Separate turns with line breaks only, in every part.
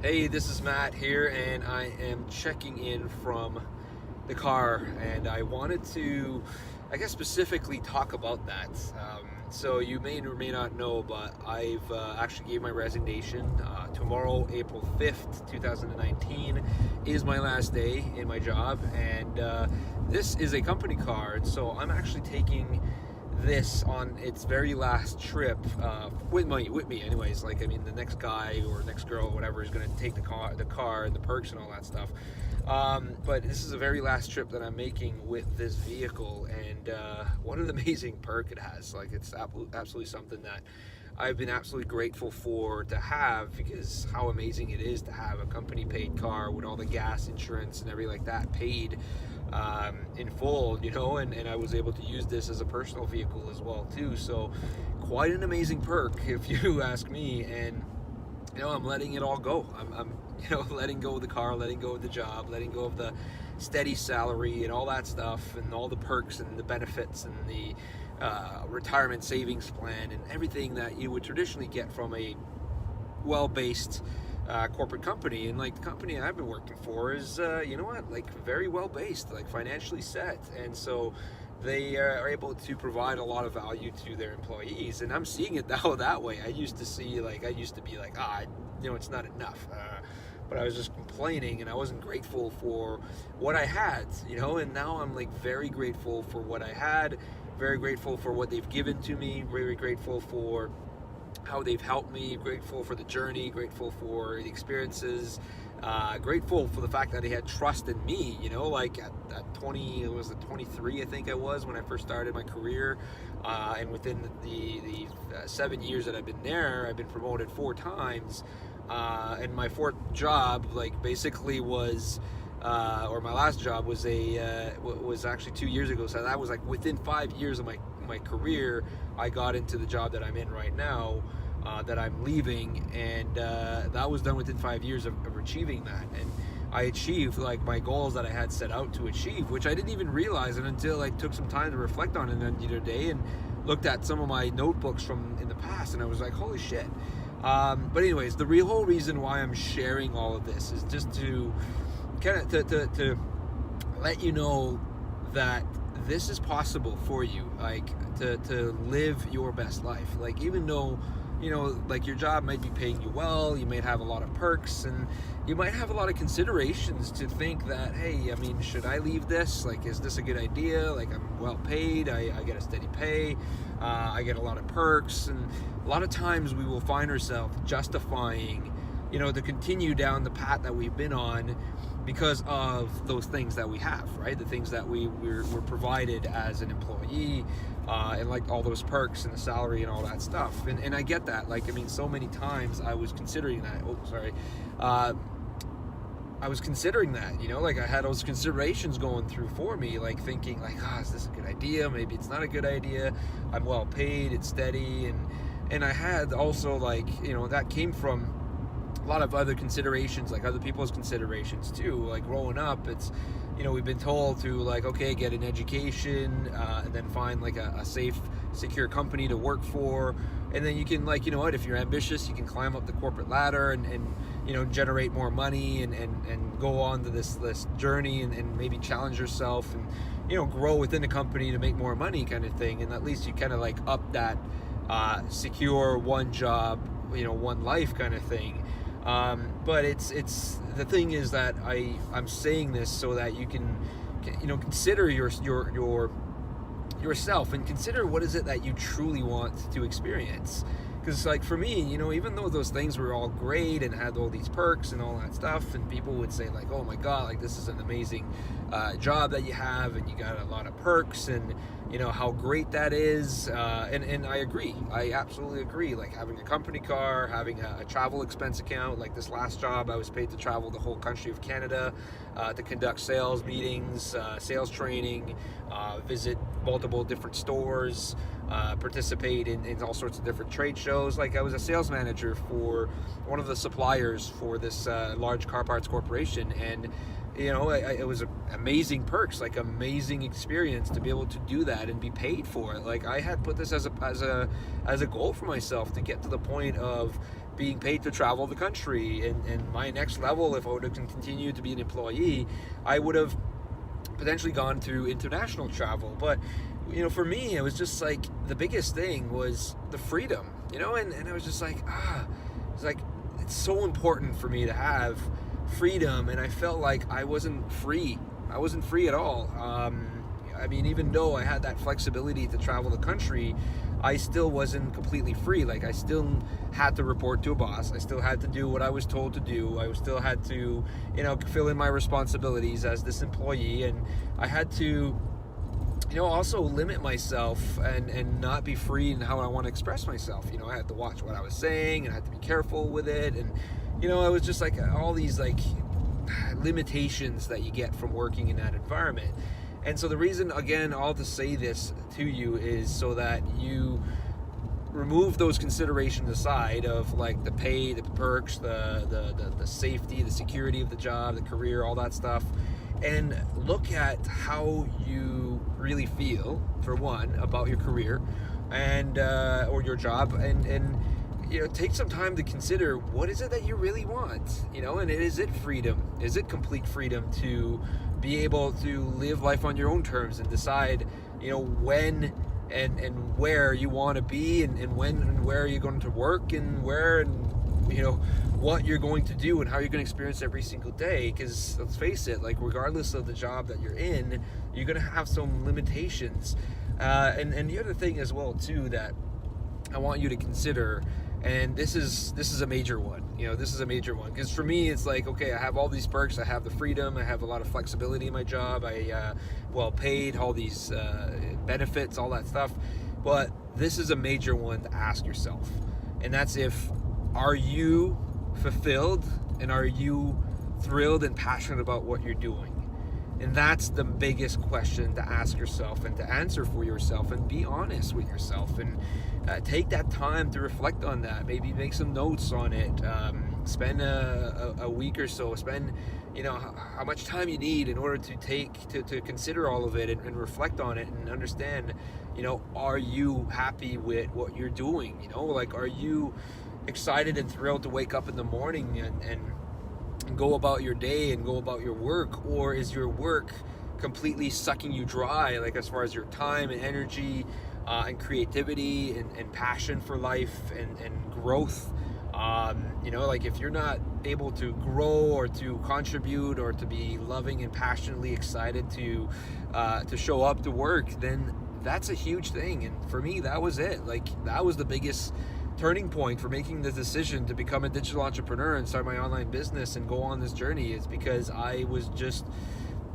Hey, this is Matt here, and I am checking in from the car, and I wanted to, I guess, specifically talk about that. So you may or may not know, but I've actually gave my resignation. Tomorrow, April 5th, 2019, is my last day in my job, and this is a company car, and so I'm actually taking this on its very last trip with me anyways. Like, I mean, the next guy or next girl or whatever is going to take the car and the perks and all that stuff, but this is the very last trip that I'm making with this vehicle. And what an amazing perk it has. Like, it's absolutely something that I've been absolutely grateful for to have, because how amazing it is to have a company paid car with all the gas, insurance, and everything like that paid in full, and I was able to use this as a personal vehicle as well too. So quite an amazing perk, if you ask me. And I'm letting it all go. I'm letting go of the car, letting go of the job, letting go of the steady salary and all that stuff, and all the perks and the benefits and the retirement savings plan and everything that you would traditionally get from a well-based corporate company. And like, the company I've been working for is like very well based, like financially set, and so they are able to provide a lot of value to their employees. And I'm seeing it now that way. I used to be like, it's not enough, but I was just complaining and I wasn't grateful for what I had, and now I'm like very grateful for what I had, very grateful for what they've given to me, very grateful for how they've helped me, grateful for the journey, grateful for the experiences, grateful for the fact that they had trust in me. Like at 23 I think I was when I first started my career, and within the 7 years that I've been there, I've been promoted 4 times, and my 4th job basically was or my last job was was actually 2 years ago. So that was like within 5 years of my career, I got into the job that I'm in right now, that I'm leaving, and that was done within 5 years of achieving that. And I achieved like my goals that I had set out to achieve, which I didn't even realize it until I took some time to reflect on it the other day and looked at some of my notebooks from in the past, and I was like, holy shit. But anyways, the whole reason why I'm sharing all of this is just to kind of to let you know that this is possible for you, like to live your best life. Like, even though like your job might be paying you well, you might have a lot of perks, and you might have a lot of considerations to think that, hey, I mean, should I leave this? Like, is this a good idea? Like, I'm well paid, I get a steady pay, I get a lot of perks. And a lot of times we will find ourselves justifying to continue down the path that we've been on because of those things that we have, right? The things that we're provided as an employee, and like all those perks and the salary and all that stuff. And I get that. Like, I mean, so many times I was considering that. I was considering that, like I had those considerations going through for me, like thinking like, is this a good idea? Maybe it's not a good idea. I'm well paid, it's steady. And I had also that came from a lot of other considerations, like other people's considerations too. Like, growing up, it's we've been told to, like, okay, get an education, and then find like a safe, secure company to work for, and then you can, like, if you're ambitious, you can climb up the corporate ladder and generate more money and go on to this journey and maybe challenge yourself and grow within the company to make more money, kind of thing. And at least you kind of like up that secure one job, one life kind of thing. But it's the thing is that I'm saying this so that you can consider yourself and consider what is it that you truly want to experience. Because, like, for me, even though those things were all great and had all these perks and all that stuff, and people would say like, oh my god, like, this is an amazing job that you have, and you got a lot of perks, and how great that is, and I agree. I absolutely agree. Like, having a company car, having a travel expense account. Like, this last job, I was paid to travel the whole country of Canada, to conduct sales meetings, sales training, visit multiple different stores, participate in all sorts of different trade shows. Like, I was a sales manager for one of the suppliers for this large car parts corporation, and it was amazing perks, like amazing experience to be able to do that and be paid for it. Like, I had put this as a goal for myself to get to the point of being paid to travel the country. And my next level, if I would have continued to be an employee, I would have potentially gone to international travel. But for me, it was just like the biggest thing was the freedom, and I was just like, it's so important for me to have freedom, and I felt like I wasn't free at all. Even though I had that flexibility to travel the country, I still wasn't completely free. Like, I still had to report to a boss. I still had to do what I was told to do. I still had to, fill in my responsibilities as this employee. And I had to, also limit myself and not be free in how I want to express myself. I had to watch what I was saying, and I had to be careful with it. And, it was just like all these like limitations that you get from working in that environment. And so the reason, again, all to say this to you is so that you remove those considerations aside of like the pay, the perks, the safety, the security of the job, the career, all that stuff, and look at how you really feel, for one, about your career and or your job, and take some time to consider, what is it that you really want, and is it freedom? Is it complete freedom to be able to live life on your own terms and decide, when and where you want to be, and when and where you're going to work, and where and what you're going to do and how you're going to experience every single day? Because let's face it, like, regardless of the job that you're in, you're going to have some limitations. And the other thing as well too that I want you to consider, and this is a major one. This is a major one, because for me, it's like, okay, I have all these perks. I have the freedom. I have a lot of flexibility in my job. I well paid, all these benefits, all that stuff. But this is a major one to ask yourself, and that's are you fulfilled, and are you thrilled and passionate about what you're doing? And that's the biggest question to ask yourself and to answer for yourself, and be honest with yourself, and take that time to reflect on that. Maybe make some notes on it. Spend a week or so. Spend, how much time you need in order to consider all of it, and reflect on it, and understand, are you happy with what you're doing? Like, are you excited and thrilled to wake up in the morning and go about your day and go about your work? Or is your work completely sucking you dry, like as far as your time and energy and creativity and passion for life and growth? Like, if you're not able to grow or to contribute or to be loving and passionately excited to show up to work, then that's a huge thing. And for me, that was it. Like, that was the biggest turning point for making the decision to become a digital entrepreneur and start my online business and go on this journey, is because I was just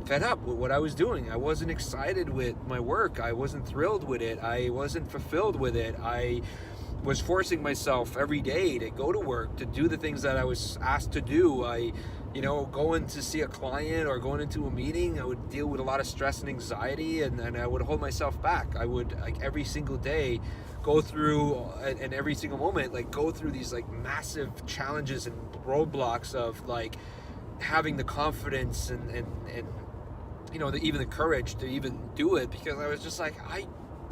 fed up with what I was doing. I wasn't excited with my work. I wasn't thrilled with it. I wasn't fulfilled with it. I was forcing myself every day to go to work, to do the things that I was asked to do. Going to see a client or going into a meeting, I would deal with a lot of stress and anxiety, and I would hold myself back. I would, like, every single day go through, and every single moment, like, go through these like massive challenges and roadblocks of like having the confidence and even the courage to even do it, because I was just like,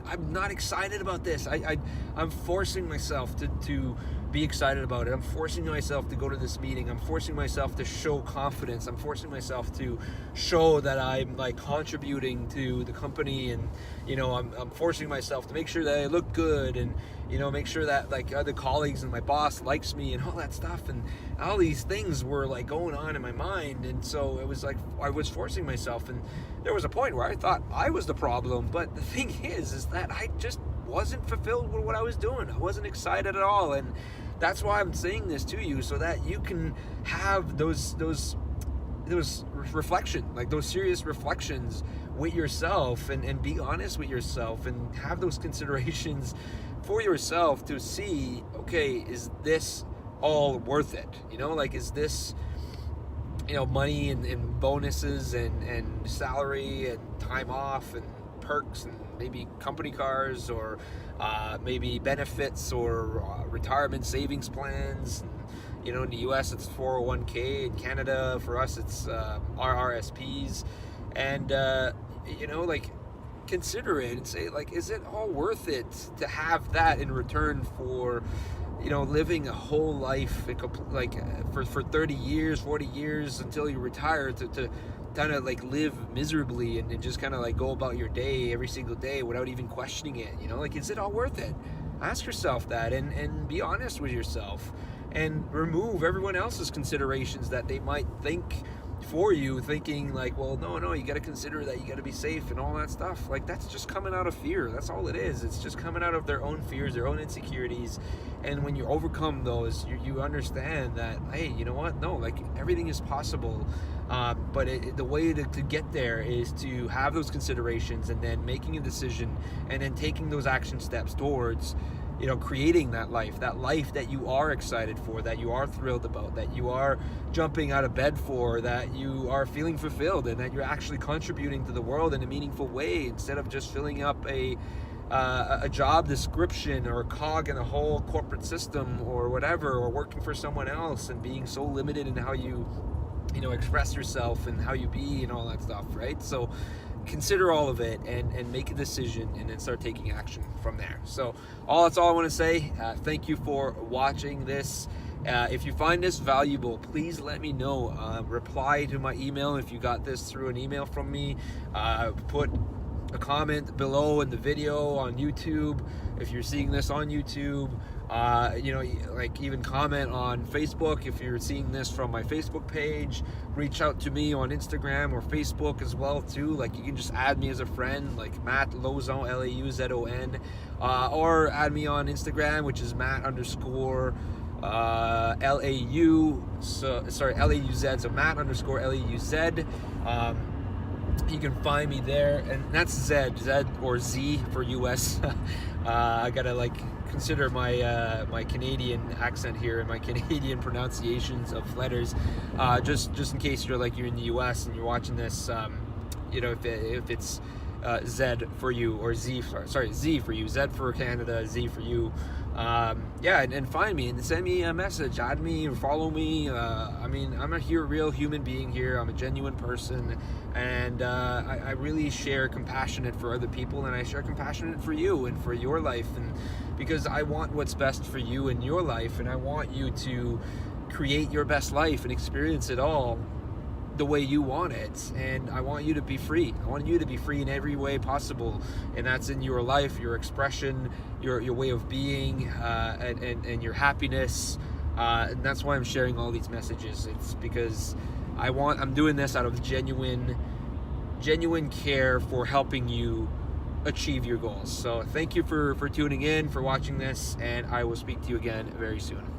I'm not excited about this. I'm forcing myself to be excited about it. I'm forcing myself to go to this meeting. I'm forcing myself to show confidence. I'm forcing myself to show that I'm like contributing to the company, and I'm forcing myself to make sure that I look good, and make sure that like other colleagues and my boss likes me, and all that stuff, and all these things were like going on in my mind. And so it was like I was forcing myself, and there was a point where I thought I was the problem. But the thing is that I just wasn't fulfilled with what I was doing. I wasn't excited at all. And that's why I'm saying this to you, so that you can have those reflection, like those serious reflections with yourself, and be honest with yourself, and have those considerations for yourself to see, okay, is this all worth it? Like, is this money and bonuses and salary and time off and perks and maybe company cars, or maybe benefits, or retirement savings plans? And, in the US it's 401k. In Canada, for us, it's RRSPs. And like, consider it and say, like, is it all worth it to have that in return for living a whole life like for 30 years, 40 years until you retire to kind of like live miserably and just kind of like go about your day every single day without even questioning it. Like, is it all worth it? Ask yourself that, and be honest with yourself, and remove everyone else's considerations that they might think for you, thinking like, well, no, you got to consider that you got to be safe and all that stuff. Like, that's just coming out of fear. That's all it is. It's just coming out of their own fears, their own insecurities. And when you overcome those, you understand that, hey, you know what? No, like, everything is possible. But the way to get there is to have those considerations, and then making a decision, and then taking those action steps towards creating that life that you are excited for, that you are thrilled about, that you are jumping out of bed for, that you are feeling fulfilled, and that you're actually contributing to the world in a meaningful way, instead of just filling up a job description or a cog in a whole corporate system or whatever, or working for someone else and being so limited in how you express yourself and how you be and all that stuff, right? So consider all of it and make a decision, and then start taking action from there. So that's all I want to say. Thank you for watching this. If you find this valuable, please let me know. Reply to my email if you got this through an email from me. Put a comment below in the video on YouTube if you're seeing this on YouTube. Like, even comment on Facebook if you're seeing this from my Facebook page. Reach out to me on Instagram or Facebook as well too. Like, you can just add me as a friend, like Matt Lauzon, Lauzon, or add me on Instagram, which is Matt_LAU. LAUZ, so Matt_LAUZ. You can find me there, and that's Z or Z for US. I gotta consider my my Canadian accent here and my Canadian pronunciations of letters, just in case you're in the US and you're watching this. If it's Z for you, or Z for you, Z for Canada, Z for you. And find me and send me a message, add me, or follow me. I'm a real human being here. I'm a genuine person, and I really share compassionate for other people, and I share compassionate for you and for your life, and because I want what's best for you in your life, and I want you to create your best life and experience it all the way you want it. And I want you to be free. I want you to be free in every way possible, and that's in your life, your expression, your way of being, and your happiness. And that's why I'm sharing all these messages. It's because I'm doing this out of genuine care for helping you achieve your goals. So thank you for tuning in, for watching this, and I will speak to you again very soon.